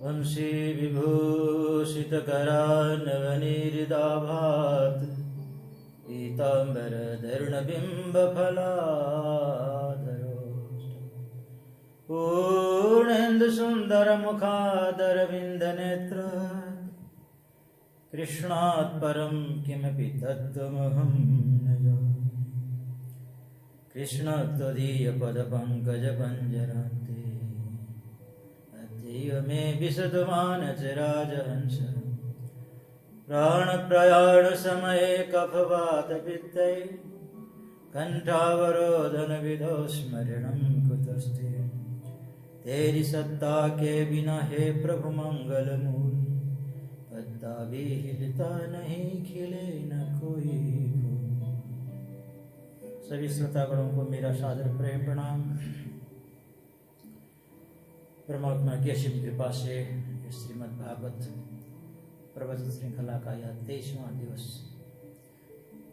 वंशी विभूषितकरान्नवनीरिदाभात् पीताम्बरधर्णबिम्बफलाधरो पूर्णेन्दुसुन्दरमुखादरविन्दनेत्र कृष्णात् परं किमपि तत्त्वमहं न जाने। कृष्ण त्वदीयपदपङ्कजपञ्जरान्ते अद्यैव मे विशदमानचराजहंस प्राणप्रयाणसमये कफवातपित्तै कण्ठावरोधनविधौ स्मरणं कुतस्ते। तेरी सत्ता के बिना हे प्रभु मंगलमूल पत्ता भी हिलता नहीं खिले न कोई फूल। सभी श्रोतागणों को मेरा सादर प्रेम प्रणाम। परमात्मा की असीम कृपा से श्रीमद् भागवत प्रवचन श्रृंखला का यह 23वां दिवस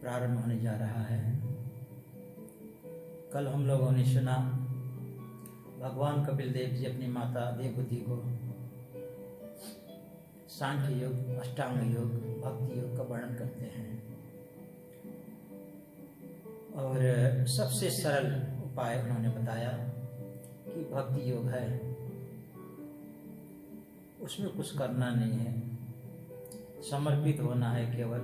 प्रारंभ होने जा रहा है। कल हम लोगों ने सुना भगवान कपिल देव जी अपनी माता देवहूति को सांख्य योग, अष्टांग योग, भक्ति योग का वर्णन करते हैं और सबसे सरल उपाय उन्होंने बताया कि भक्ति योग है, उसमें कुछ करना नहीं है, समर्पित होना है, केवल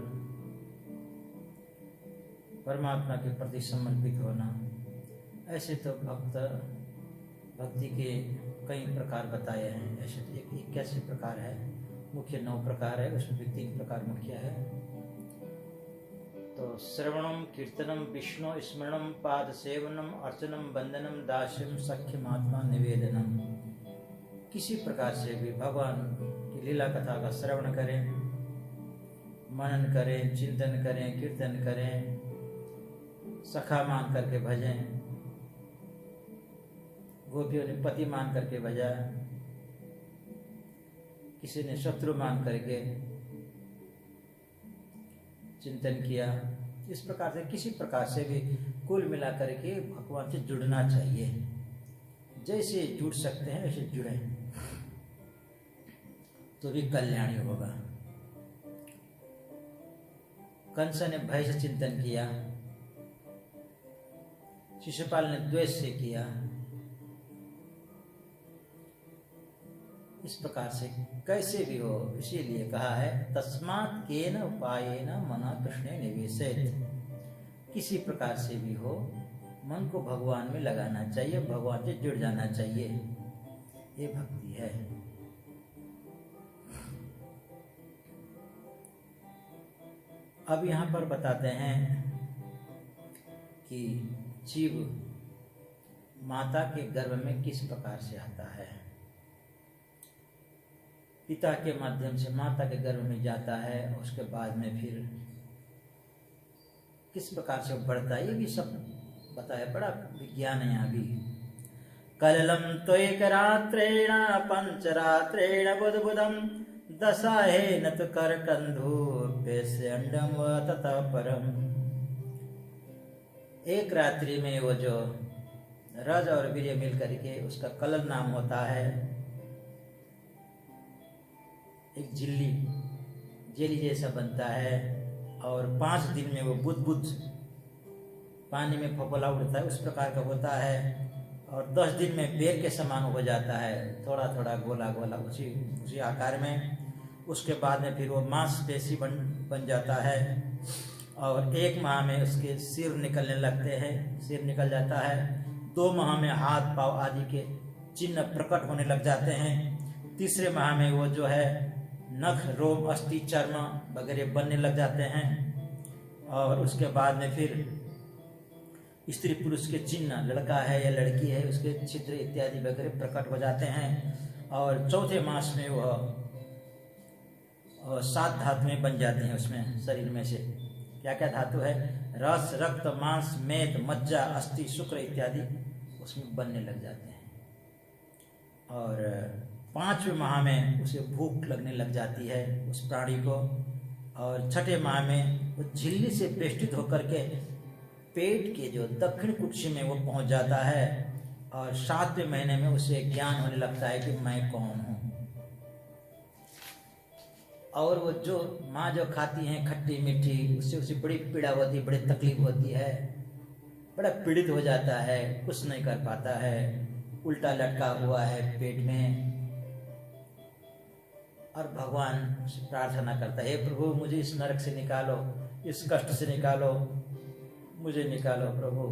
परमात्मा के प्रति समर्पित होना। ऐसे तो भक्ति के कई प्रकार बताए हैं। ऐसे तो 81 प्रकार है, मुख्य 9 प्रकार है, उसमें भी 3 प्रकार मुख्य है। तो श्रवणम, कीर्तनम, विष्णु स्मरणम, पाद सेवनम, अर्चनम, वंदनम, दास्यम, सख्यमात्मा निवेदनम। किसी प्रकार से भी भगवान की लीला कथा का श्रवण करें, मनन करें, चिंतन करें, कीर्तन करें, सखा मान करके भजें, गोपियों ने पति मान करके भजा, किसी ने शत्रु मान करके चिंतन किया। इस प्रकार से किसी प्रकार से भी कुल मिला करके भगवान से जुड़ना चाहिए। जैसे जुड़ सकते हैं वैसे जुड़ें तो भी कल्याणी होगा। कंस ने भय से चिंतन किया, शिशुपाल ने द्वेष से किया। इस प्रकार से कैसे भी हो, इसीलिए कहा है तस्मात् केन उपायेन मना कृष्णे निवेशेत। किसी प्रकार से भी हो मन को भगवान में लगाना चाहिए, भगवान से जुड़ जाना चाहिए। ये भक्ति है। अब यहाँ पर बताते हैं कि जीव माता के गर्भ में किस प्रकार से आता है। पिता के माध्यम से माता के गर्भ में जाता है, उसके बाद में फिर किस प्रकार से बढ़ता है, ये भी सब बताया। बड़ा विज्ञान है यहाँ भी। कललम त्वैकरात्रेण पंचरात्रेण बुद्बुदम दशाहेन तु करकंधूप्यस्यंडम व ततः परम। एक रात्रि में वो जो रज और वीर्य मिल करके उसका कलल नाम होता है, एक जेली जैसा बनता है, और 5 दिन में वो बुदबुद पानी में फफोला उड़ता है, उस प्रकार का होता है। और 10 दिन में बेर के समान हो जाता है, थोड़ा थोड़ा गोला गोला उसी आकार में। उसके बाद में फिर वो मांसपेशी बन जाता है, और 1 माह में उसके सिर निकलने लगते हैं, सिर निकल जाता है। 2 माह में हाथ पाँव आदि के चिन्ह प्रकट होने लग जाते हैं। 3रे माह में वो जो है नख, रोम, अस्थि, चर्म वगैरह बनने लग जाते हैं। और उसके बाद में फिर स्त्री पुरुष के चिन्ह, लड़का है या लड़की है, उसके छिद्र इत्यादि वगैरह प्रकट हो जाते हैं। और 4थे मास में वह 7 धातुएं बन जाती हैं उसमें, शरीर में से। क्या क्या धातु है? रस, रक्त, मांस, मेद, मज्जा, अस्थि, शुक्र इत्यादि उसमें बनने लग जाते हैं। और 5वें माह में उसे भूख लगने लग जाती है उस प्राणी को। और 6ठे माह में वो झिल्ली से बेष्टित होकर के पेट के जो दक्षिण कुक्षी में वो पहुंच जाता है। और 7वें महीने में उसे ज्ञान होने लगता है कि मैं कौन हूँ। और वो जो माँ जो खाती हैं खट्टी मीठी, उससे उसे बड़ी पीड़ा होती है, बड़ी तकलीफ होती है, बड़ा पीड़ित हो जाता है, कुछ नहीं कर पाता है, उल्टा लटका हुआ है पेट में। और भगवान से प्रार्थना करता है, हे प्रभु मुझे इस नरक से निकालो, इस कष्ट से निकालो, मुझे निकालो प्रभु।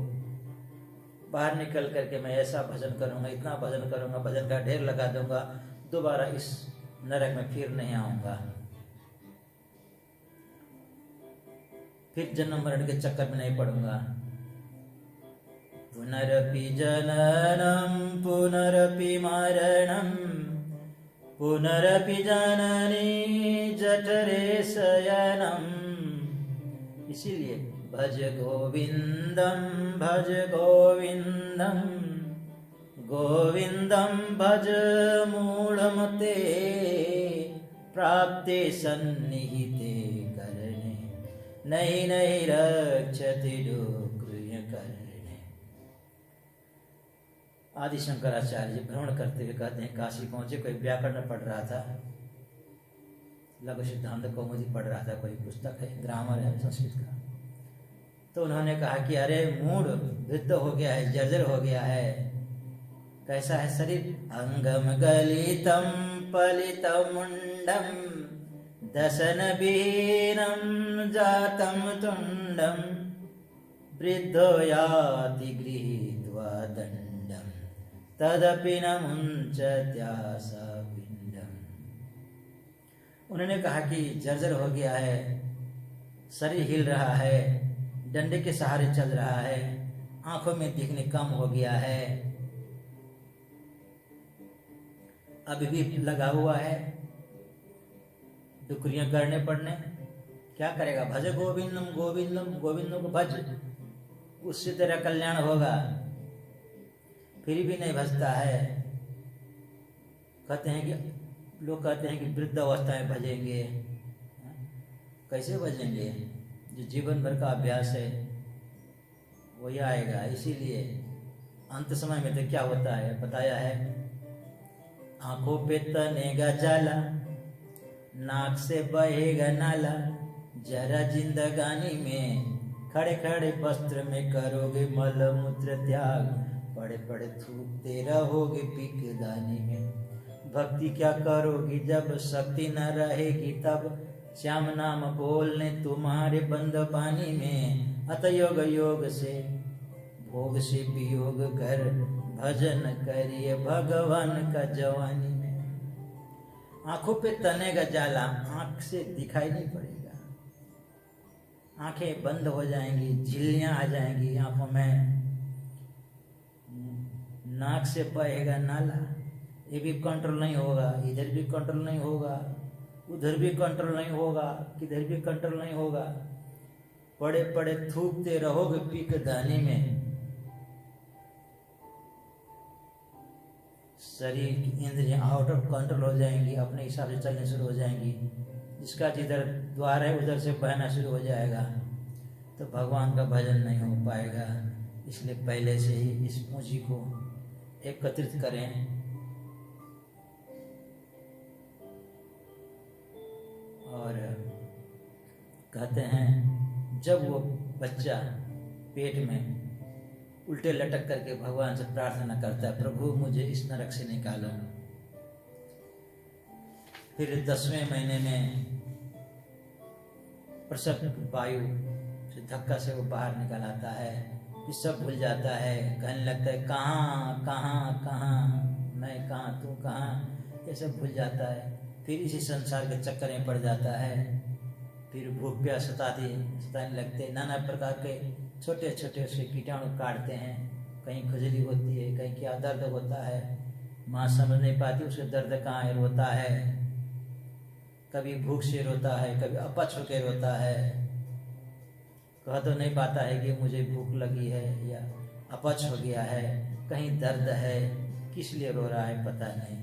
बाहर निकल करके मैं ऐसा भजन करूँगा, इतना भजन करूँगा, भजन का ढेर लगा दूंगा, दोबारा इस नरक में फिर नहीं आऊँगा, फिर जन्म मरण के चक्कर में नहीं पड़ूंगा। पुनरपि जननम पुनरपि मरणम पुनरपि जननी जठरे शयनम। इसीलिए भज गोविंदम गोविंदम भज मूढ़मते प्राप्ते सन्निहिते करणे नहीं नहीं रक्षति डोक्रुय करणे। आदि शंकराचार्य जी भ्रमण करते हुए कहते हैं, काशी पहुंचे, कोई व्याकरण पढ़ रहा था, लघु सिद्धांत कौमुदी पढ़ रहा था, कोई पुस्तक है, ग्रामर है संस्कृत का। तो उन्होंने कहा कि अरे मूढ़ वृद्ध हो गया है, जर्जर हो गया है। कैसा है शरीर? अंगम गलितम पलितम मुंडम दशन बीनम जातम तुंडम वृद्धो याति गृहीत्वा दंडम तदपि न मुंचत्यासा पिंडम। उन्होंने कहा कि जर्जर हो गया है, शरीर हिल रहा है, डंडे के सहारे चल रहा है, आंखों में दिखने कम हो गया है, अभी भी लगा हुआ है, डुकरियां करने पड़ने, क्या करेगा? भज गोविंदम गोविंदम, गोविंदम को भज, उससे तेरा कल्याण होगा। फिर भी नहीं भजता है। कहते हैं कि लोग कहते हैं कि वृद्ध अवस्था में भजेंगे, कैसे भजेंगे? जो जीवन भर का अभ्यास है वही आएगा। इसीलिए अंत समय में तो क्या होता है बताया है, आंखों पे तनेगा जाला, नाक से बहेगा नाला, जरा जिंदगानी में खड़े खड़े वस्त्र में करोगे मल मूत्र त्याग, पड़े पड़े थूकते रहोगे पीकदानी में। भक्ति क्या करोगी जब शक्ति न रहेगी तब, श्याम नाम बोलने तुम्हारे बंद पानी में। अत योग योग से भोग से वियोग कर, भजन करिए भगवान का जवानी में। आंखों पे तनेगा जाला, आंख से दिखाई नहीं पड़ेगा, आंखें बंद हो जाएंगी, झिल्लियां आ जाएंगी आंखों में, नाक से बहेगा नाला, ये भी कंट्रोल नहीं होगा, इधर भी कंट्रोल नहीं होगा, उधर भी कंट्रोल नहीं होगा, किधर भी कंट्रोल नहीं होगा, पड़े पड़े थूकते रहोगे पीकदानी में। शरीर की इंद्रियां आउट ऑफ कंट्रोल हो जाएंगी, अपने हिसाब से चलने शुरू हो जाएंगी, जिसका जिधर द्वार है उधर से बहना शुरू हो जाएगा, तो भगवान का भजन नहीं हो पाएगा। इसलिए पहले से ही इस पूंजी को एकत्रित करें और कहते हैं जब वो बच्चा पेट में उल्टे लटक करके भगवान से प्रार्थना करता है, प्रभु मुझे इस नरक से निकालो, फिर 10वें महीने में प्रसव वायु से धक्का से वो बाहर निकल आता है, फिर सब भूल जाता है, कहने लगता है कहाँ कहाँ कहाँ, मैं कहाँ तू कहाँ, ये सब भूल जाता है। फिर इसी संसार के चक्कर में पड़ जाता है, फिर भूख प्यास सताने लगते, नाना प्रकार के छोटे छोटे उसके कीटाणु काटते हैं, कहीं खुजली होती है, कहीं क्या दर्द होता है, माँ समझ नहीं पाती उसके दर्द कहाँ है, रोता है, कभी भूख से रोता है, कभी अपच होकर रोता है, कह तो नहीं पाता है कि मुझे भूख लगी है या अपच हो गया है, कहीं दर्द है, किस लिए रो रहा है पता नहीं।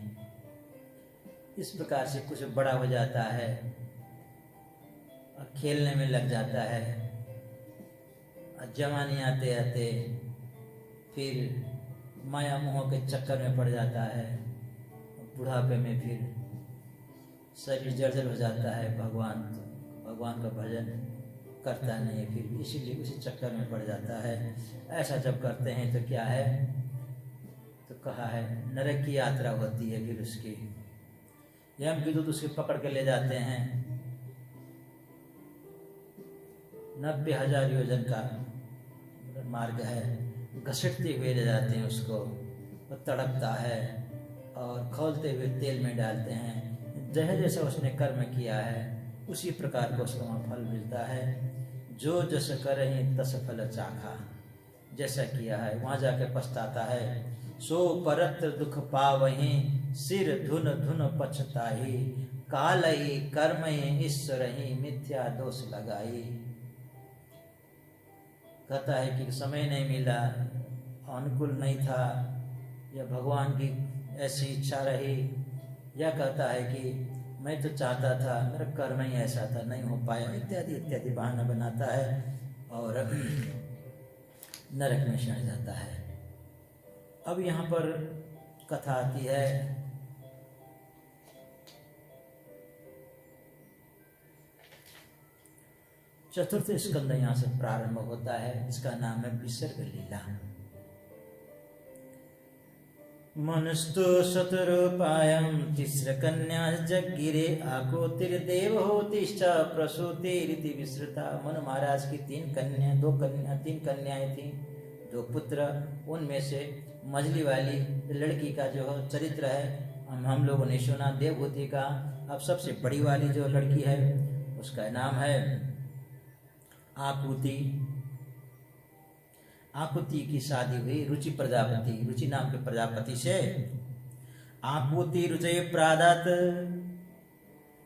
इस प्रकार से कुछ बड़ा हो जाता है और खेलने में लग जाता है, और जवानी आते आते फिर माया मोह के चक्कर में पड़ जाता है, बुढ़ापे में फिर शरीर जर्जर हो जाता है, भगवान का भजन करता नहीं है, फिर इसीलिए उसी चक्कर में पड़ जाता है। ऐसा जब करते हैं तो क्या है, तो कहा है नरक की यात्रा होती है। फिर उसकी यम विद्युत उसके पकड़ के ले जाते हैं, 90,000 योजन का मार्ग है, घसीटते हुए ले जाते हैं उसको। वो तड़पता है और खौलते हुए तेल में डालते हैं। जैसा उसने कर्म किया है उसी प्रकार को उसको वहाँ फल मिलता है। जो जस करहि तस फल चाखा, जैसा किया है वहाँ जाकर पछताता है। सो परत्र दुख पावहि, सिर धुन धुन पछताही, कालहि कर्महि ईश्वरहि, मिथ्या दोष लगाई। कहता है कि समय नहीं मिला, अनुकूल नहीं था, या भगवान की ऐसी इच्छा रही, या कहता है कि मैं तो चाहता था, मेरा कर्म ही ऐसा था, नहीं हो पाया, इत्यादि इत्यादि बहाना बनाता है और नरक में चढ़ जाता है। अब यहाँ पर कथा आती है चतुर्थ स्कंद यहाँ से प्रारंभ होता है। इसका नाम है विसर्ग लीला। मनुस्तु शतरूपायं तिस्र कन्या जगिरे, आकोतिर्देव होतिश्च प्रसूतिरिति विश्रुता। मनु महाराज की तीन कन्याएं थी, 2 पुत्र। उनमें से मझली वाली लड़की का जो चरित्र है हम लोगों ने सुना, देवहूति का। अब सबसे बड़ी वाली जो लड़की है उसका नाम है आकुति। आकुति की शादी हुई रुचि प्रजापति, रुचि नाम के प्रजापति से। आकुति रुचय प्रादात,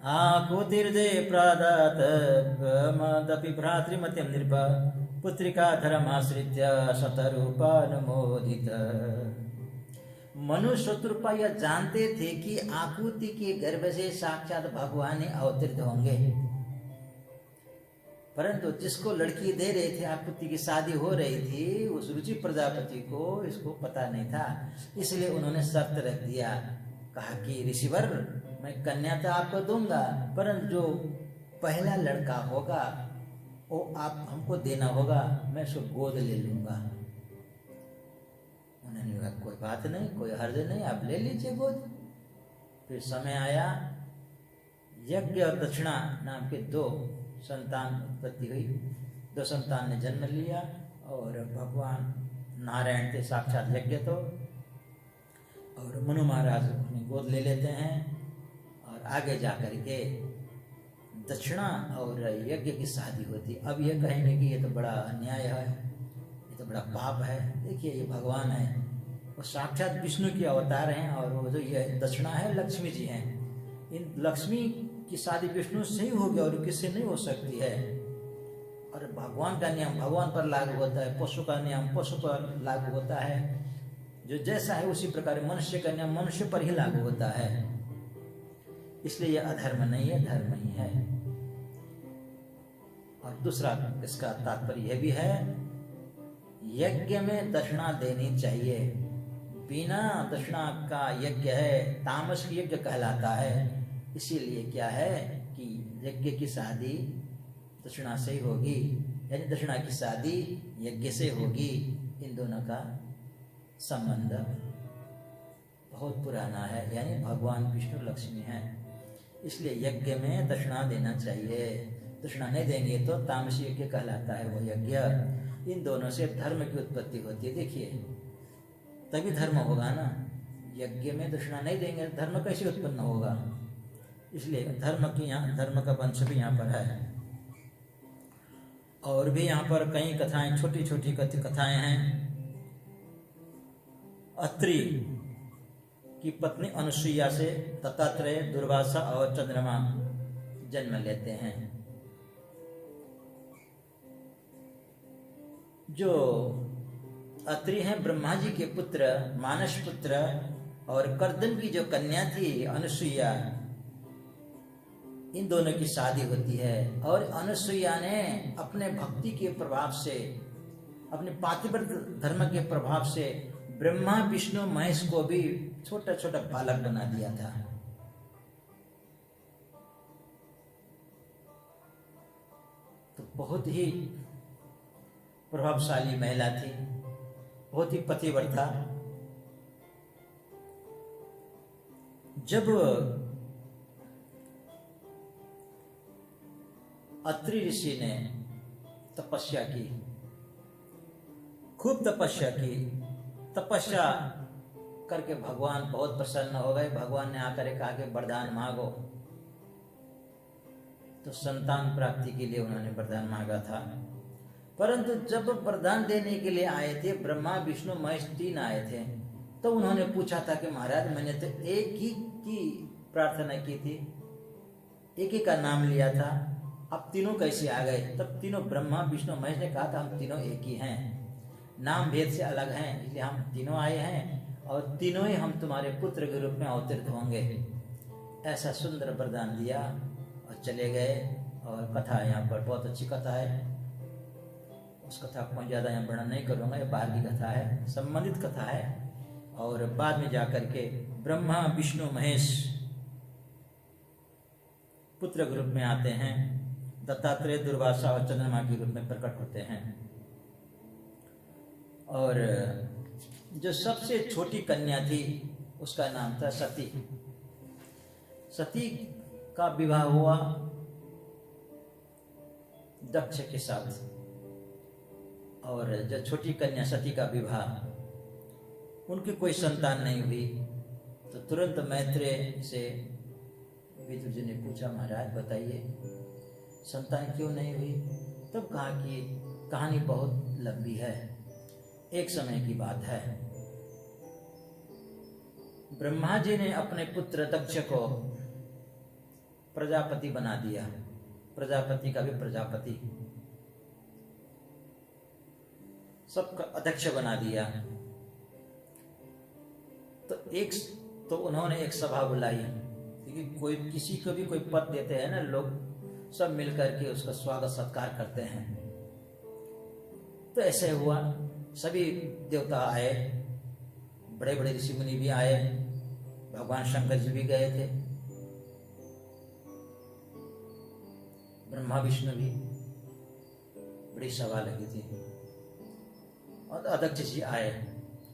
आकुति रुचय प्रादात मदपि भ्रातृमत्यम नृप, पुत्रिका धर्माश्रित्य शतरूपानुमोदित। मनु शत्रुपा यह जानते थे कि आकुति के गर्भ से साक्षात भगवान अवतरित होंगे, परंतु जिसको लड़की दे रहे थे, आकुति की शादी हो रही थी, उस रुचि प्रजापति को इसको पता नहीं था। इसलिए उन्होंने शर्त रख दिया, कहा कि ऋषिवर मैं कन्या तो आपको दूंगा, परंतु जो पहला लड़का होगा वो आप हमको देना होगा, मैं उसको गोद ले लूंगा। उन्होंने कहा कोई बात नहीं, कोई हर्ज नहीं, आप ले लीजिए गोद। फिर समय आया, यज्ञ और दक्षिणा नाम के 2 संतान उत्पत्ति हुई। 2 संतान ने जन्म लिया और भगवान नारायण थे, साक्षात यज्ञ तो, और मनु महाराज अपनी गोद ले लेते हैं। और आगे जाकर के दक्षिणा और यज्ञ की शादी होती। अब ये कहेंगे कि ये तो बड़ा अन्याय है, ये तो बड़ा पाप है। देखिए ये भगवान है, वो साक्षात विष्णु के अवतार हैं, और वो जो ये दक्षिणा है लक्ष्मी जी हैं। इन लक्ष्मी की शादी विष्णु से ही होगी और किससे नहीं हो सकती है। और भगवान का नियम भगवान पर लागू होता है, पशु का नियम पशु पर लागू होता है। जो जैसा है उसी प्रकार मनुष्य का नियम मनुष्य पर ही लागू होता है। इसलिए यह अधर्म नहीं है, धर्म ही है। और दूसरा इसका तात्पर्य यह भी है, यज्ञ में दक्षिणा देनी चाहिए। बिना दक्षिणा का यज्ञ है तामस यज्ञ कहलाता है। इसीलिए क्या है कि यज्ञ की शादी दक्षिणा से ही होगी, यानी दक्षिणा की शादी यज्ञ से होगी। इन दोनों का संबंध बहुत पुराना है, यानी भगवान विष्णु लक्ष्मी हैं। इसलिए यज्ञ में दक्षिणा देना चाहिए। दक्षिणा नहीं देंगे तो तामसी यज्ञ कहलाता है वो यज्ञ। इन दोनों से धर्म की उत्पत्ति होती है। देखिए तभी धर्म होगा ना, यज्ञ में दक्षिणा नहीं देंगे धर्म कैसे उत्पन्न होगा। इसलिए धर्म की यहाँ धर्म का वंश भी यहाँ पर है। और भी यहाँ पर कई कथाएं, छोटी छोटी कथाएं हैं। अत्रि की पत्नी अनुसुईया से दत्तात्रेय, दुर्वासा और चंद्रमा जन्म लेते हैं। जो अत्रि हैं ब्रह्मा जी के पुत्र, मानस पुत्र, और कर्दम की जो कन्या थी अनुसुईया, इन दोनों की शादी होती है। और अनुसुईया ने अपने भक्ति के प्रभाव से, अपने पातिव्रत धर्म के प्रभाव से ब्रह्मा विष्णु महेश को भी छोटा छोटा बालक बना दिया था। तो बहुत ही प्रभावशाली महिला थी, बहुत ही पतिव्रता। जब अत्रि ऋषि ने तपस्या की, खूब तपस्या की, तपस्या करके भगवान बहुत प्रसन्न हो गए। भगवान ने आकर कहा कि वरदान मांगो, तो संतान प्राप्ति के लिए उन्होंने वरदान मांगा था। परंतु जब वरदान देने के लिए आए थे, ब्रह्मा विष्णु महेश 3 आए थे, तो उन्होंने पूछा था कि महाराज मैंने तो एक ही की प्रार्थना की थी, एक ही का नाम लिया था, अब तीनों कैसे आ गए? तब तीनों ब्रह्मा विष्णु महेश ने कहा था हम तीनों एक ही हैं, नाम भेद से अलग हैं, इसलिए हम तीनों आए हैं और तीनों ही हम तुम्हारे पुत्र के रूप में अवतरित होंगे। ऐसा सुंदर वरदान दिया और चले गए। और कथा यहाँ पर बहुत अच्छी कथा है, उस कथा को ज़्यादा यहाँ वर्णन नहीं करूँगा, ये बाहर की कथा है, संबंधित कथा है। और बाद में जाकर के ब्रह्मा विष्णु महेश पुत्र के रूप में आते हैं, दत्तात्रेय दुर्वासा और चंद्रमा के रूप में प्रकट होते हैं। और जो सबसे छोटी कन्या थी उसका नाम था सती। सती का विवाह हुआ दक्ष के साथ, और जो छोटी कन्या सती का विवाह, उनकी कोई संतान नहीं हुई। तो तुरंत मैत्रेय से विदुर जी ने पूछा महाराज बताइए संतान क्यों नहीं हुई? तब कहा कि कहानी बहुत लंबी है। एक समय की बात है, ब्रह्मा जी ने अपने पुत्र दक्ष को प्रजापति बना दिया, प्रजापति का भी प्रजापति, सबका अध्यक्ष बना दिया। तो उन्होंने एक सभा बुलाई, क्योंकि कोई किसी को भी कोई पद देते हैं ना लोग, सब मिलकर के उसका स्वागत सत्कार करते हैं। तो ऐसे हुआ, सभी देवता आए, बड़े बड़े ऋषि मुनि भी आए, भगवान शंकर जी भी गए थे, ब्रह्मा विष्णु भी, बड़ी सभा लगी थी। और अध्यक्ष जी आए,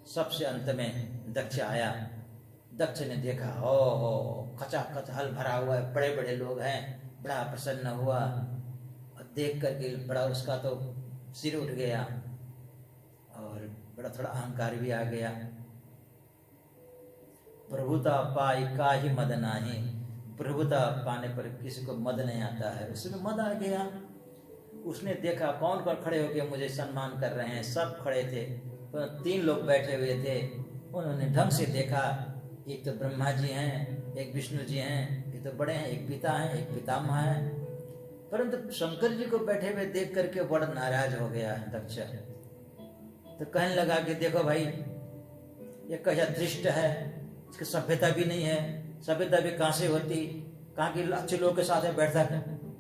सबसे अंत में दक्ष आया। दक्ष ने देखा हो खचाखच हल भरा हुआ है, बड़े बड़े लोग हैं, बड़ा प्रसन्न हुआ और देख करके बड़ा उसका तो सिर उठ गया और बड़ा थोड़ा अहंकार भी आ गया। प्रभुता पाई का ही मद नाही, प्रभुता पाने पर किसी को मद नहीं आता है, उसमें मद आ गया। उसने देखा कौन कौन खड़े होकर मुझे सम्मान कर रहे हैं, सब खड़े थे, तो 3 लोग बैठे हुए थे। उन्होंने ढंग से देखा, एक तो ब्रह्मा जी हैं, एक विष्णु जी हैं, ये तो बड़े हैं, एक पिता हैं, एक पितामह हैं। परंतु शंकर जी को बैठे हुए देख करके बड़ा नाराज हो गया दक्ष। तो कहने लगा कि देखो भाई ये कैसा दृष्ट है, इसकी सभ्यता भी नहीं है, सभ्यता भी कहाँ से होती, कहाँ की अच्छे लोगों के साथ बैठता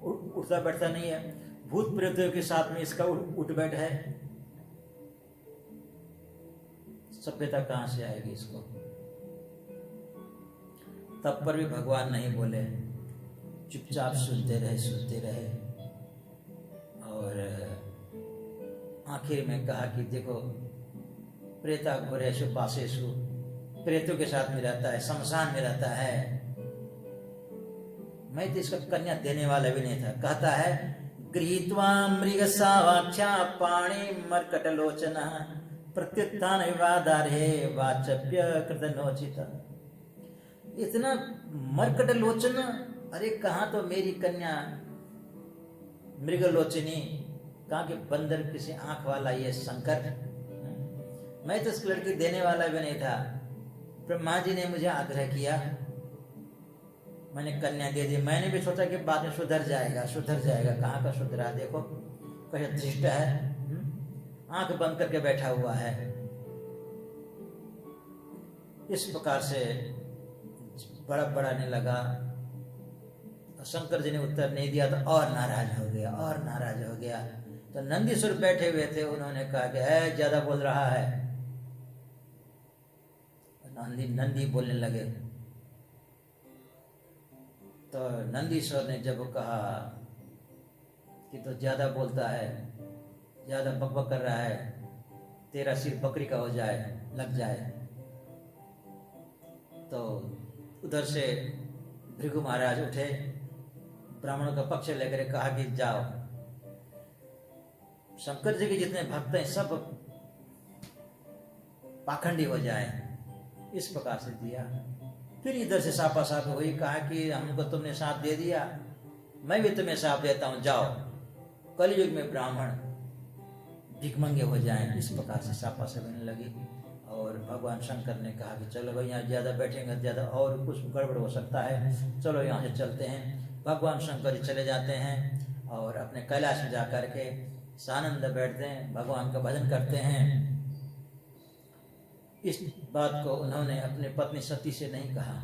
उठता बैठता नहीं है, भूत प्रेतों के साथ में इसका उठ बैठ है, सभ्यता कहाँ से आएगी इसको। तब पर भी भगवान नहीं बोले, चुपचाप सुनते रहे। और आखिर में कहा कि देखो प्रेता घोरेशु पासेशु, प्रेतों के साथ में रहता है, शमशान में रहता है, मैं तो इसका कन्या देने वाला भी नहीं था। कहता है गृहीत्वा मृग सावाख्या पाणी मर्कट लोचना प्रत्युत्थान विवादार्हे वाचप्य कृतनोचित। इतना मर्कट लोचन, अरे कहाँ तो मेरी कन्या मृग लोचनी, कहाँ के बंदर किसी आंख वाला ये शंकर, मैं तो इस लड़की देने वाला भी नहीं था। ब्रह्मा जी ने मुझे आग्रह किया, मैंने कन्या दे दी। मैंने भी सोचा कि बाद में सुधर जाएगा। कहाँ का सुधरा, देखो कैसे दृष्ट है, आंख बंद करके बैठा हुआ है। इस प्रकार से बड़ा बढ़ाने लगा। शंकर जी ने उत्तर नहीं दिया तो और नाराज हो गया। तो नंदीश्वर बैठे हुए थे, उन्होंने कहा कि है ज्यादा बोल रहा है। नंदी बोलने लगे। तो नंदीश्वर ने जब कहा कि तो ज़्यादा बोलता है, ज़्यादा बकबक कर रहा है, तेरा सिर बकरी का हो जाए, लग जाए। तो उधर से भृगु महाराज उठे, ब्राह्मणों का पक्ष लेकर कहा कि जाओ, शंकर जी के जितने भक्त हैं सब पाखंडी हो जाए, इस प्रकार से दिया। फिर इधर से सापा साप हुई, कहा कि हमको तुमने साथ दे दिया, मैं भी तुम्हें साथ देता हूं, जाओ, कलयुग में ब्राह्मण भिखमंगे हो जाएं। इस प्रकार से सापा होने लगी। और भगवान शंकर ने कहा कि चलो भाई, यहाँ ज़्यादा बैठेंगे ज़्यादा और कुछ गड़बड़ हो सकता है, चलो यहाँ से चलते हैं। भगवान शंकर जी चले जाते हैं और अपने कैलाश में जा कर के सानंद बैठते हैं, भगवान का भजन करते हैं। इस बात को उन्होंने अपनी पत्नी सती से नहीं कहा,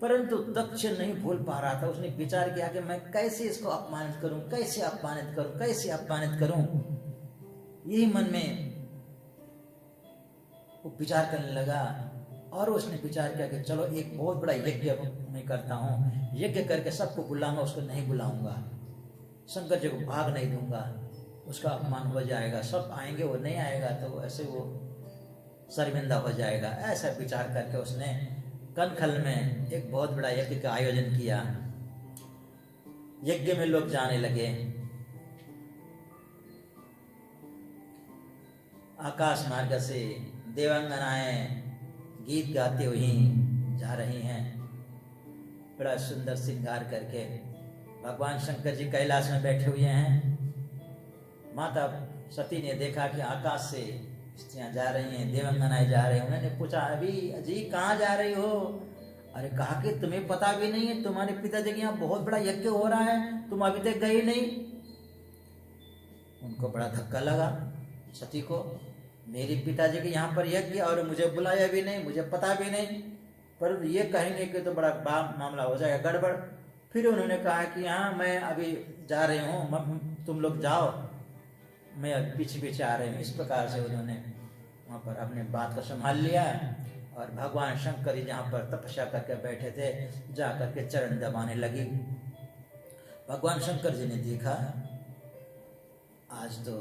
परंतु दक्ष नहीं भूल पा रहा था। उसने विचार किया कि मैं कैसे इसको अपमानित करूं, कैसे अपमानित करूं, कैसे अपमानित करूं। यही मन में वो विचार करने लगा और उसने विचार किया कि चलो एक बहुत बड़ा यज्ञ मैं करता हूँ, यज्ञ करके सबको बुलाऊंगा, उसको नहीं बुलाऊंगा, शंकर जी को भाग नहीं दूंगा, उसका अपमान हो जाएगा, सब आएंगे वो नहीं आएगा तो ऐसे वो शर्मिंदा हो जाएगा। ऐसा विचार करके उसने कनखल में एक बहुत बड़ा यज्ञ का आयोजन किया। यज्ञ में लोग जाने लगे, आकाश मार्ग से देवांगनाएं गीत गाते हुए जा रही हैं, बड़ा सुंदर श्रृंगार करके। भगवान शंकर जी कैलाश में बैठे हुए हैं। माता सती ने देखा कि आकाश से स्त्रियां जा रही हैं, देवांगनाएं जा रही हैं। उन्होंने पूछा, अभी अजी कहाँ जा रही हो? अरे कहा कि तुम्हें पता भी नहीं है, तुम्हारे पिताजी के यहाँ बहुत बड़ा यज्ञ हो रहा है, तुम अभी तक गई नहीं। उनको बड़ा धक्का लगा सती को, मेरे पिताजी के यहाँ पर यज्ञ और मुझे बुलाया भी नहीं, मुझे पता भी नहीं, पर ये कहेंगे कि तो बड़ा मामला हो जाएगा, गड़बड़। फिर उन्होंने कहा कि हाँ मैं अभी जा रही हूँ, तुम लोग जाओ, मैं पीछे पीछे आ रही हूँ। इस प्रकार से उन्होंने वहाँ पर अपने बात को संभाल लिया। और भगवान शंकर जी जहाँ पर तपस्या करके बैठे थे, जा करके चरण दबाने लगी। भगवान शंकर जी ने देखा आज तो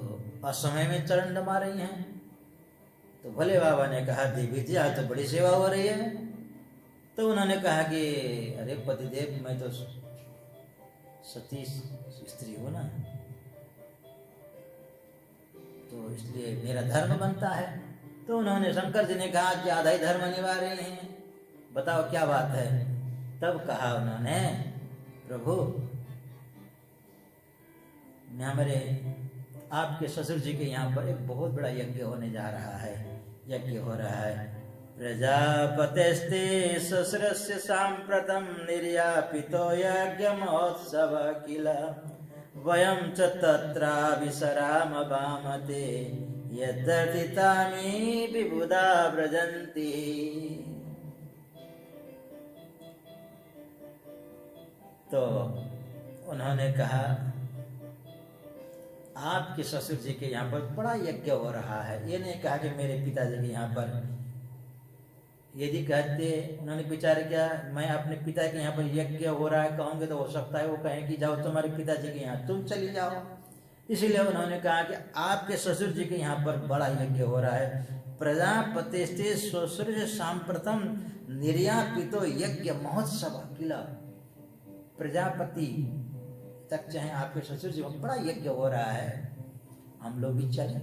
असमय में चरण दबा रही हैं, तो भोले बाबा ने कहा, देवी जी आज तो बड़ी सेवा हो रही है। तो उन्होंने कहा कि अरे पतिदेव, मैं तो सती स्त्री हूँ ना, तो इसलिए मेरा धर्म बनता है। तो उन्होंने शंकर जी ने कहा, ज्यादा ही धर्म निभा रहे हैं, बताओ क्या बात है। तब कहा उन्होंने, प्रभु हमारे आपके ससुर जी के यहाँ पर एक बहुत बड़ा यज्ञ होने जा रहा है, यज्ञ हो रहा है। प्रजापतेस्ते ससुरस्य साम्प्रतं निर्यापितो यज्ञ महोत्सव किल वयं च तत्राभिसराम भामते यद्दर्थितानि विबुधा व्रजन्ति। तो उन्होंने कहा, आपके ससुर जी के यहाँ पर बड़ा यज्ञ हो रहा है। ये नहीं कहा कि मेरे पिताजी के यहाँ पर। यदि कहते, उन्होंने विचार किया मैं अपने पिता के यहाँ पर यज्ञ हो रहा है कहूँगे तो हो सकता है वो कहें कि जाओ तुम्हारे पिताजी के यहाँ तुम चली जाओ। इसीलिए उन्होंने कहा कि आपके ससुर जी के यहाँ पर बड़ा यज्ञ हो रहा है। प्रजापतिस्ते ससुर सांप्रतम निर्यापितो यज्ञ महोत्सव किला। प्रजापति तक चाहे आपके ससुर जी में बड़ा यज्ञ हो रहा है, हम लोग भी चलें।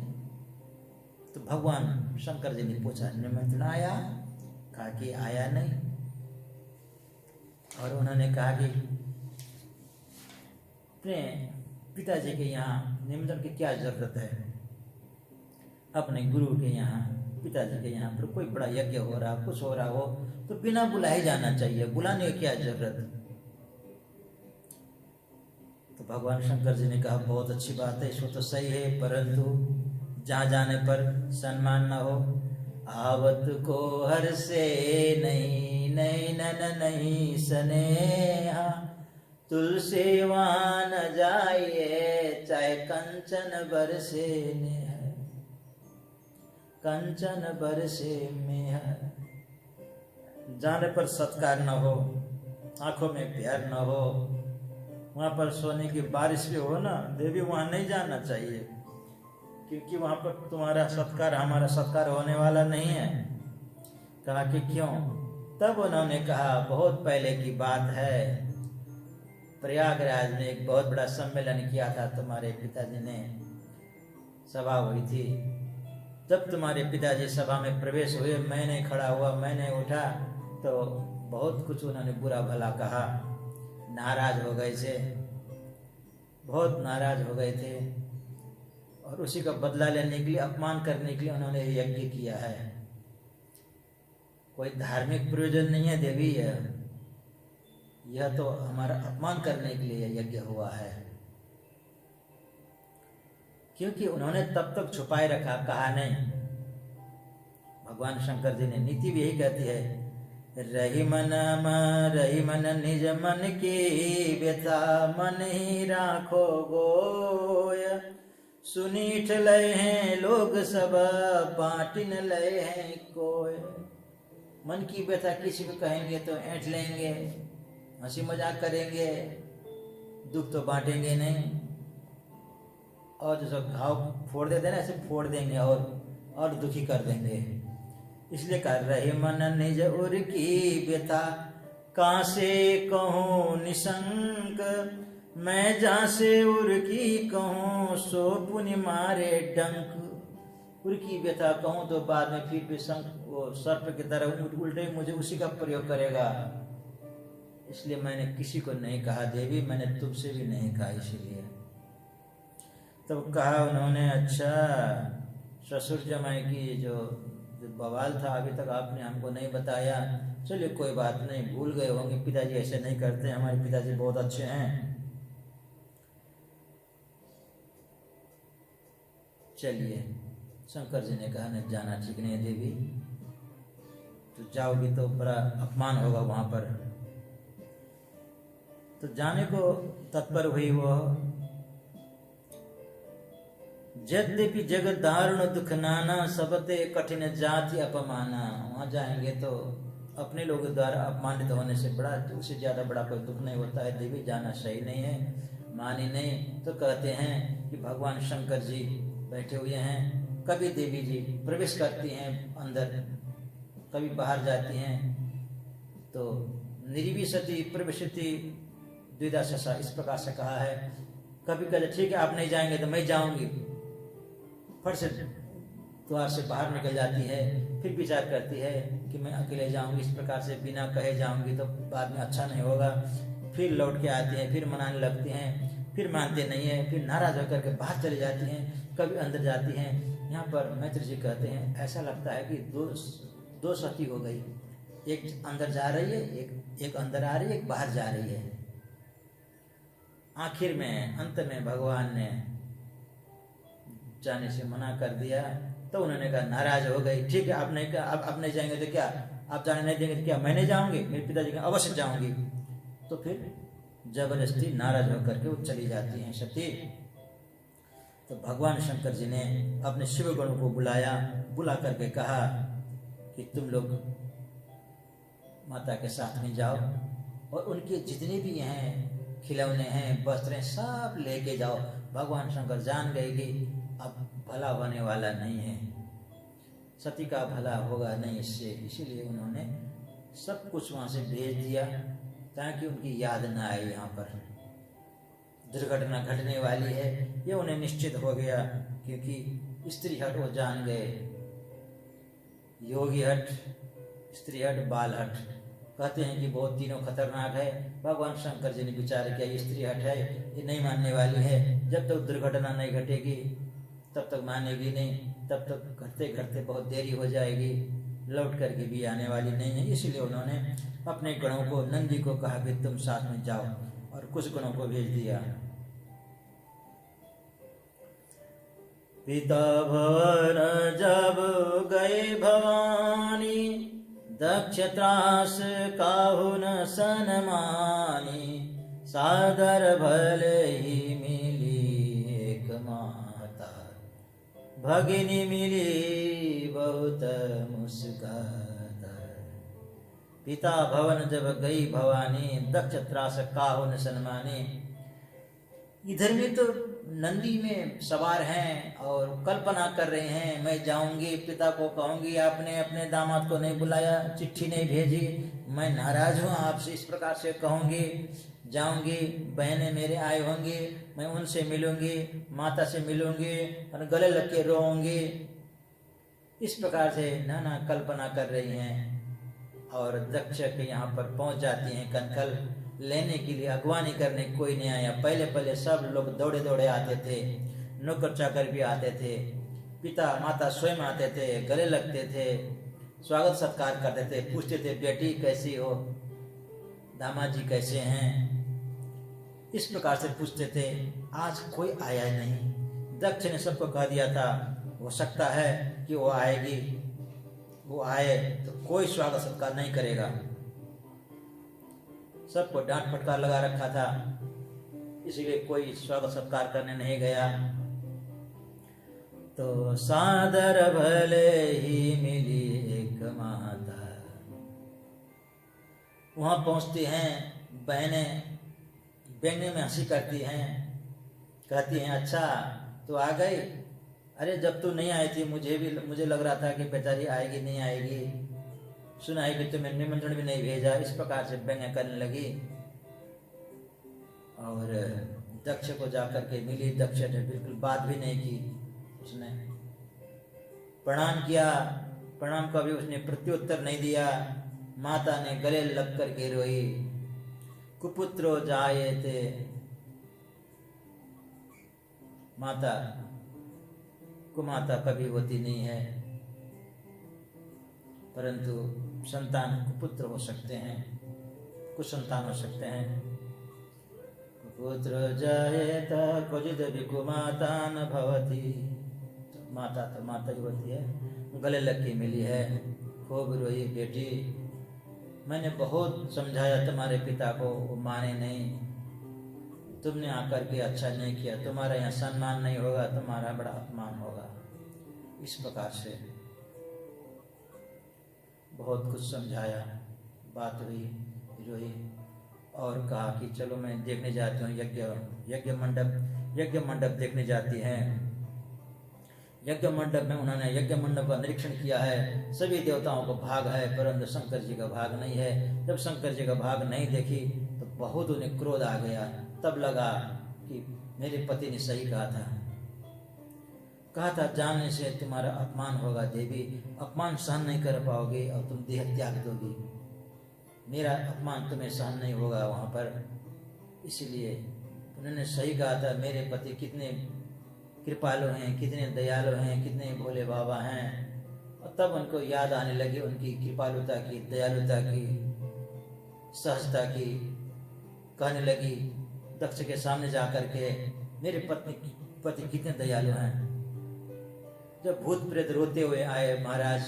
तो भगवान शंकर जी ने पूछा, निमंत्रण आया? कहा कि आया नहीं। और उन्होंने कहा कि अपने पिताजी के यहाँ निमंत्रण की क्या जरूरत है, अपने गुरु के यहाँ पिताजी के यहाँ पर कोई बड़ा यज्ञ हो रहा, कुछ हो रहा हो तो बिना बुलाए जाना चाहिए, बुलाने की क्या जरूरत। तो भगवान शंकर जी ने कहा, बहुत अच्छी बात है, इसको तो सही है, परंतु जहाँ जाने पर सम्मान न हो। आवत को हर से नहीं नहीं नन नहीं स्नेहा, तुलसी वहाँ न जाइए चाहे कंचन बरसे नेह, कंचन बरसे में है। जाने पर सत्कार न हो, आंखों में प्यार न हो, वहाँ पर सोने की बारिश भी हो ना, देवी वहाँ नहीं जाना चाहिए, क्योंकि वहाँ पर तुम्हारा सत्कार हमारा सत्कार होने वाला नहीं है। कहा कि क्यों? तब उन्होंने कहा बहुत पहले की बात है, प्रयागराज में एक बहुत बड़ा सम्मेलन किया था, तुम्हारे पिताजी ने, सभा हुई थी। जब तुम्हारे पिताजी सभा में प्रवेश हुए, मैंने खड़ा हुआ, मैंने उठा तो बहुत कुछ उन्होंने बुरा भला कहा, नाराज हो गए थे, बहुत नाराज हो गए थे, और उसी का बदला लेने के लिए, अपमान करने के लिए उन्होंने यज्ञ किया है। कोई धार्मिक प्रयोजन नहीं है देवी, यह तो हमारा अपमान करने के लिए यज्ञ हुआ है। क्योंकि उन्होंने तब तक छुपाए रखा, कहा नहीं। भगवान शंकर जी ने नीति भी यही कहती है, रही मन निज मन की व्यथा, मन ही राखो गोय, सुनीठ लय हैं लोग सब, बांटिन लय हैं कोय। मन की व्यथा किसी को कहेंगे तो ऐंठ लेंगे, हंसी मजाक करेंगे, दुख तो बांटेंगे नहीं, और जो घाव फोड़ देते हैं ना, ऐसे फोड़ देंगे और दुखी कर देंगे। इसलिए कर रहे मन निज उर की व्यथा, कहाँ से कहूँ निशंक, मैं जहाँ से उर की कहूँ, सो पुनि मारे डंक। उर की व्यथा कहूँ तो बाद में फिर भी शंख वो सर्प की तरह उल्टे मुझे उसी का प्रयोग करेगा। इसलिए मैंने किसी को नहीं कहा देवी, मैंने तुमसे भी नहीं कहा। इसलिए तो कहा उन्होंने, अच्छा ससुर जमाई की जो बवाल था अभी तक आपने हमको नहीं बताया, चलिए कोई बात नहीं, भूल गए होंगे, पिताजी ऐसे नहीं करते, हमारे पिताजी बहुत अच्छे हैं। चलिए, शंकर जी ने कहा नहीं जाना ठीक नहीं है देवी, तो जाओगी तो बड़ा अपमान होगा वहां पर। तो जाने को तत्पर हुई वो। यद्यपि जगत दारुण दुख नाना, सबते कठिन जाति अपमाना। वहां जाएंगे तो अपने लोगों द्वारा अपमानित होने से बड़ा, उससे ज्यादा बड़ा कोई दुख नहीं होता है। देवी जाना सही नहीं है, मानी नहीं। तो कहते हैं कि भगवान शंकर जी बैठे हुए हैं, कभी देवी जी प्रवेश करती हैं अंदर, कभी बाहर जाती हैं। तो निर्विशति प्रवेशति द्विधा शशा, इस प्रकार से कहा है। कभी कहते ठीक है आप नहीं जाएंगे तो मैं जाऊंगी, फट से द्वार से बाहर निकल जाती है, फिर विचार करती है कि मैं अकेले जाऊंगी, इस प्रकार से बिना कहे जाऊंगी तो बाद में अच्छा नहीं होगा। फिर लौट के आती हैं, फिर मनाने लगती हैं, फिर मानते नहीं है, फिर नाराज होकर के बाहर चली जाती हैं, कभी अंदर जाती हैं। यहाँ पर मैत्र जी कहते हैं ऐसा लगता है कि दो सती हो गई, एक अंदर जा रही है, एक अंदर आ रही है, एक बाहर जा रही है। आखिर में अंत में भगवान ने जाने से मना कर दिया। तो उन्होंने कहा, नाराज हो गई, ठीक है आप नहीं, आप नहीं जाएंगे तो क्या, आप जाने नहीं देंगे तो क्या, मैं नहीं जाऊंगी, मेरे पिताजी का अवश्य जाऊंगी। तो फिर जबरदस्ती नाराज होकर के वो चली जाती हैं सती। तो भगवान शंकर जी ने अपने शिव गणों को बुलाया, बुला करके कहा कि तुम लोग माता के साथ में जाओ और उनके जितने भी हैं खिलौने हैं, वस्त्र हैं, सब लेके जाओ। भगवान शंकर जान गए कि अब भला होने वाला नहीं है, सती का भला होगा नहीं इससे, इसीलिए उन्होंने सब कुछ वहां से भेज दिया ताकि उनकी याद न आए। यहाँ पर दुर्घटना घटने वाली है ये उन्हें निश्चित हो गया, क्योंकि स्त्री हट वो जान गए, योगी हट, स्त्री हट, बाल हट। कहते हैं कि बहुत तीनों खतरनाक है। भगवान शंकर जी ने विचार किया स्त्री हट है, ये नहीं मानने वाली है, जब तक दुर्घटना नहीं घटेगी तब तक मानेगी नहीं, तब तक घटते घटते बहुत देरी हो जाएगी, लौट करके भी आने वाली नहीं है। इसलिए उन्होंने अपने गणों को, नंदी को कहा कि तुम साथ में जाओ, और कुछ गणों को भेज दिया। पिता भवन जब गए भवानी, दक्ष त्रास काहु न सनमानी, सादर भल ही मिली एक माता, भगिनी मिली बहुत मुस्काता। पिता भवन जब गई भवानी, दक्ष त्रास काहु न सनमानी, इधर में तो नंदी में सवार हैं और कल्पना कर रहे हैं, मैं जाऊंगी, पिता को कहूंगी आपने अपने दामाद को नहीं बुलाया, चिट्ठी नहीं भेजी, मैं नाराज हूँ आपसे, इस प्रकार से कहूंगी, जाऊंगी, बहनें मेरे आए होंगे, मैं उनसे मिलूंगी, माता से मिलूंगी और गले लग के रोऊंगी। इस प्रकार से नाना कल्पना कर रही हैं और दक्ष के यहाँ पर पहुंच जाती हैं। कनकल लेने के लिए अगवानी करने कोई नहीं आया। पहले पहले सब लोग दौड़े दौड़े आते थे, नौकर चाकर भी आते थे, पिता माता स्वयं आते थे, गले लगते थे, स्वागत सत्कार करते थे, पूछते थे बेटी कैसी हो, दामाद जी कैसे हैं, इस प्रकार से पूछते थे। आज कोई आया नहीं। दक्ष ने सबको कह दिया था हो सकता है कि वो आएगी, वो आए तो कोई स्वागत सत्कार नहीं करेगा। सबको डांट फटकार लगा रखा था, इसलिए कोई स्वागत सत्कार करने नहीं गया। तो सादर भले ही मिली एक माता, वहां पहुंचती हैं बहनें, व्यंग्य में हंसी करती हैं, कहती हैं अच्छा तो आ गई, अरे जब तू नहीं आई थी मुझे लग रहा था कि बेचारी आएगी नहीं आएगी, सुना है कि तुम्हें निमंत्रण भी नहीं भेजा। इस प्रकार से व्यंग्य करने लगी और दक्ष को जाकर के मिली। दक्ष ने बिल्कुल बात भी नहीं की, उसने प्रणाम किया, प्रणाम का भी उसने प्रत्युत्तर नहीं दिया। माता ने गले लग कर के रोई, कुपुत्रो जायते, माता कुमाता कभी होती नहीं है, परंतु संतान कुपुत्र हो सकते हैं, कुछ संतान हो सकते हैं। कुपुत्र जायेत क्वचित् विकुमाता न भवति, तो माता ही होती है। गले लग के मिली है, खूब रोई बेटी, मैंने बहुत समझाया तुम्हारे पिता को, वो माने नहीं, तुमने आकर के अच्छा नहीं किया, तुम्हारा यहाँ सम्मान नहीं होगा, तुम्हारा बड़ा अपमान होगा। इस प्रकार से बहुत कुछ समझाया, बात हुई, रोई और कहा कि चलो मैं देखने जाती हूँ यज्ञ मंडप देखने जाती हैं। यज्ञ मंडप में उन्होंने यज्ञ मंडप का निरीक्षण किया है, सभी देवताओं को भाग है परंतु शंकर जी का भाग नहीं है। जब शंकर जी का भाग नहीं देखी तो बहुत उन्हें क्रोध आ गया। तब लगा कि मेरे पति ने सही कहा था जानने से तुम्हारा अपमान होगा देवी, अपमान सहन नहीं कर पाओगे और तुम देह त्याग दोगी, मेरा अपमान तुम्हें सहन नहीं होगा वहाँ पर। इसलिए उन्होंने सही कहा था, मेरे पति कितने कृपालु हैं, कितने दयालु हैं, कितने भोले बाबा हैं। और तब उनको याद आने लगी उनकी कृपालुता की, दयालुता की, सहजता की। कहने लगी दक्ष के सामने जाकर के, मेरे पति कितने दयालु हैं। जब भूत प्रेत रोते हुए आए महाराज,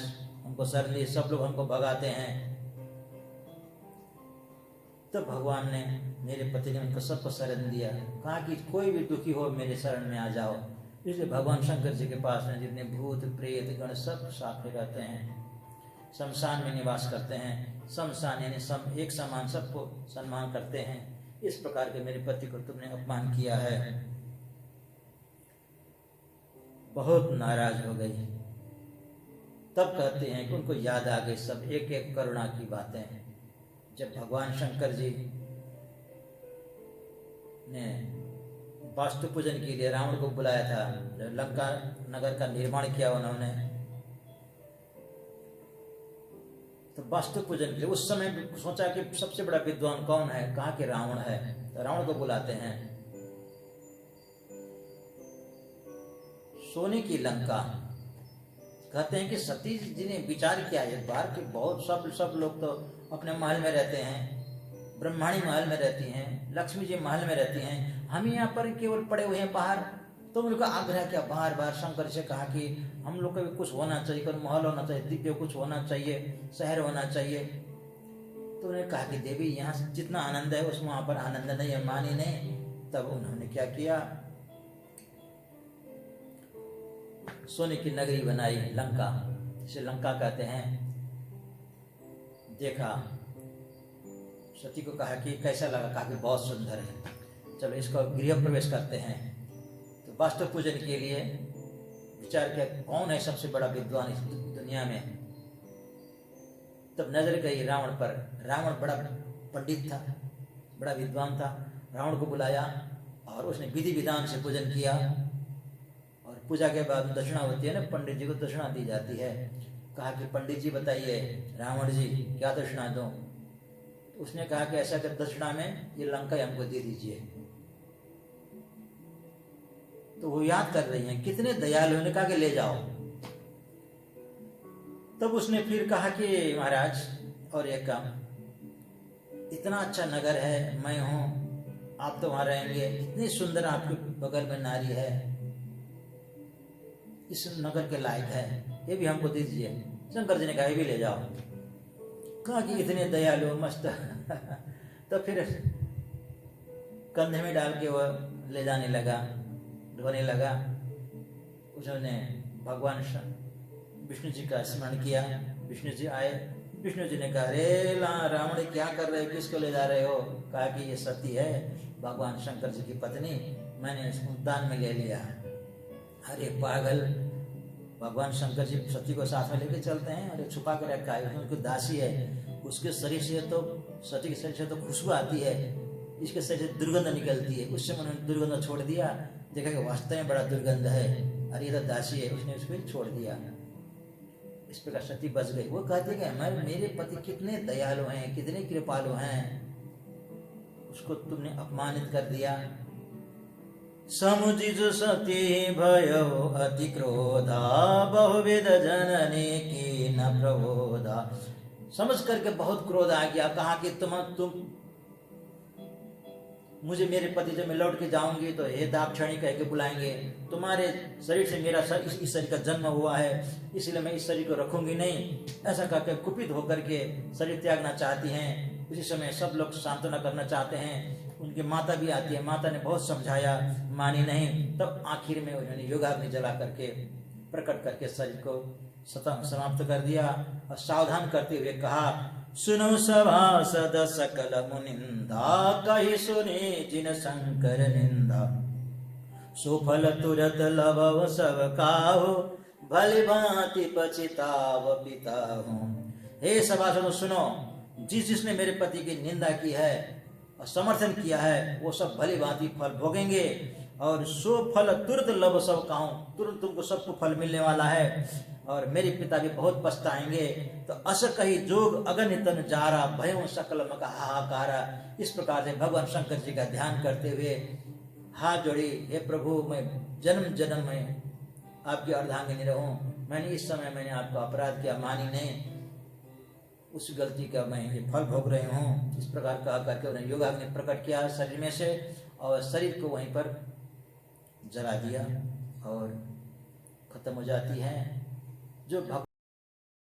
हमको शरण लिए, सब लोग हमको भगाते हैं, तो भगवान ने, मेरे पति ने उनको सबको शरण दिया, कहा कि कोई भी दुखी हो मेरे शरण में आ जाओ। इसलिए भगवान शंकर जी के पास में जितने भूत प्रेत गण सब साथ में रहते हैं, शमशान में निवास करते हैं। शमशान यानी एक समान सबको सम्मान करते हैं। इस प्रकार के मेरे पति को तुमने अपमान किया है। बहुत नाराज हो गई। तब कहते हैं कि उनको याद आ गई सब एक एक करुणा की बातें। जब भगवान शंकर जी ने वास्तु पूजन के लिए रावण को बुलाया था, जब लंका नगर का निर्माण किया उन्होंने, तो वास्तु पूजन के लिए उस समय सोचा कि सबसे बड़ा विद्वान कौन है, कहा कि रावण है, तो रावण को बुलाते हैं। सोने की लंका, कहते हैं कि सती जी ने विचार किया एक बार कि बहुत सब लोग तो अपने महल में रहते हैं, ब्रह्माणी महल में रहती हैं, लक्ष्मी जी महल में रहती हैं, हम यहाँ पर केवल पड़े हुए हैं बाहर। तो उनका आग्रह किया बार बार, शंकर से कहा कि हम लोग का भी कुछ होना चाहिए, कोई महल होना चाहिए, दिव्य कुछ होना चाहिए, शहर होना चाहिए। तो उन्होंने कहा कि देवी यहाँ जितना आनंद है उस वहाँ पर आनंद नहीं है, मानी नहीं। तब उन्होंने क्या किया, सोने की नगरी बनाई, लंका, जिसे लंका कहते हैं। देखा, सती को कहा कि कैसा लगा, कहा कि बहुत सुंदर है। चलो इसका गृह प्रवेश करते हैं। तो वास्तु पूजन के लिए विचार किया कौन है सबसे बड़ा विद्वान इस दुनिया में। तब नजर गई रावण पर। रावण बड़ा पंडित था, बड़ा विद्वान था। रावण को बुलाया और उसने विधि विधान से पूजन किया। और पूजा के बाद दक्षिणा होती है ना, पंडित जी को दक्षिणा दी जाती है। कहा कि पंडित जी बताइए रावण जी क्या दक्षिणा दूं। तो उसने कहा कि ऐसा कर दक्षिणा में ये लंका हमको दे दीजिए। तो वो याद कर रही हैं कितने दयालु, ने कहा कि ले जाओ। तब उसने फिर कहा कि महाराज और एक काम, इतना अच्छा नगर है, मैं हूं, आप तो वहां रहेंगे, इतनी सुंदर आपके बगल में नारी है, इस नगर के लायक है, ये भी हमको दे दीजिए। शंकर जी ने कहा ये भी ले जाओ। कहा कि इतने दयालु मस्त तो फिर कंधे में डाल के वो ले जाने लगा, ढोने लगा। उसने भगवान विष्णु जी का स्मरण किया। विष्णु जी आए। विष्णु जी ने कहा अरे रावण क्या कर रहे हो, किसको ले जा रहे हो। कहा कि ये सती है, भगवान शंकर जी की पत्नी, मैंने इसको दान में ले लिया। अरे पागल, भगवान शंकर जी सती को साथ में लेके चलते हैं, अरे छुपा के रखा है, उसकी दासी है, उसके शरीर से तो, सती के शरीर से तो खुशबू आती है, इसके शरीर से दुर्गंध निकलती है। उससे उन्होंने दुर्गंध छोड़ दिया, देखा कि वास्तव में बड़ा दुर्गंध है, अरे ये तो दासी है, उसने उसको छोड़ दिया। इस प्रकार सती बच गई। वो कहते कि मेरे पति कितने दयालु हैं, कितने कृपालु हैं, उसको तुमने अपमानित कर दिया। समुचित सती भयो अति क्रोधा, बहुविध जननी की न प्रबोधा। समझ करके बहुत क्रोध आ गया। कहा कि तुम मुझे, मेरे पति जब मैं लौट के जाऊंगी तो हे दाक्षिणी कह के बुलाएंगे, तुम्हारे शरीर से मेरा इस शरीर का जन्म हुआ है, इसलिए मैं इस शरीर को रखूंगी नहीं। ऐसा कहकर कुपित होकर के शरीर त्यागना चाहती हैं। उसी समय सब लोग सांत्वना करना चाहते हैं। उनकी माता भी आती है। माता ने बहुत समझाया, मानी नहीं। तब आखिर में उन्होंने योगाग्नि जला करके प्रकट करके शरीर को समाप्त कर दिया। और सावधान करते हुए कहा, सुनो सभासद सकल मुनिंदा, कही सुने जिन शंकर निंदा। सुफल तुरत लभव सब काहू, भली भांति पछिताव पिताहू। हे सभासदों सुनो, जिसने मेरे पति की निंदा की है और समर्थन किया है, वो सब भली भांति फल भोगेंगे। और सो फल तुरंत लभ सब काहू, तुरंत तुमको सबको फल मिलने वाला है। और मेरे पिता भी बहुत पछताएंगे। तो अस कही जोग अगनितन जारा, भयों सकल मका हाहाकारा। इस प्रकार से भगवान शंकर जी का ध्यान करते हुए हाथ जोड़ी, हे प्रभु मैं जन्म जन्म में आपकी अर्धांगिनी रहूं। मैंने इस समय मैंने आपका अपराध किया, मानी नहीं, उस गलती का मैं ये फल भोग रही हूँ। इस प्रकार कहा करके उन्हें योगाग्नि प्रकट किया शरीर में से, और शरीर को वहीं पर जला दिया और खत्म हो जाती है। जो